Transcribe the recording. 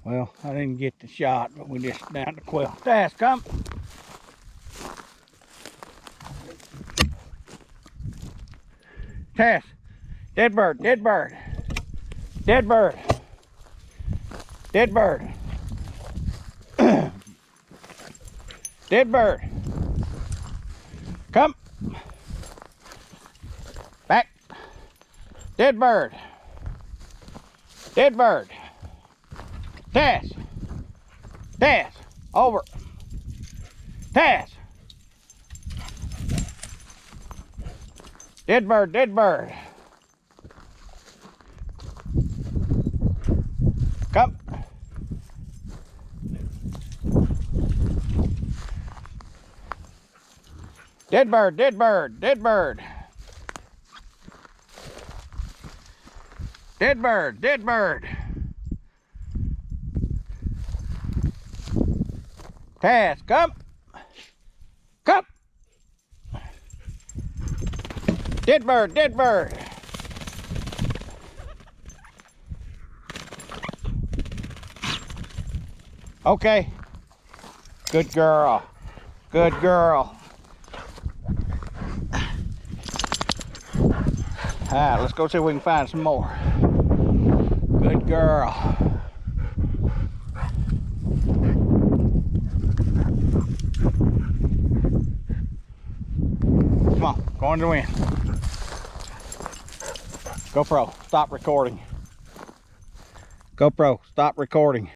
Well, I didn't get the shot, but we just down the quill. Tass, come. Tass, dead bird, dead bird, dead bird, dead bird, dead bird. Come. Back. Dead bird. Dead bird. Tass. Tass. Over. Tass. Dead bird, dead bird. Come. Dead bird, dead bird, dead bird. Dead bird, dead bird. Tass, come. Come. Dead bird, dead bird. Okay. Good girl. Good girl. All right, let's go see if we can find some more. Good girl. Come on, go into the wind. GoPro, stop recording. GoPro, stop recording.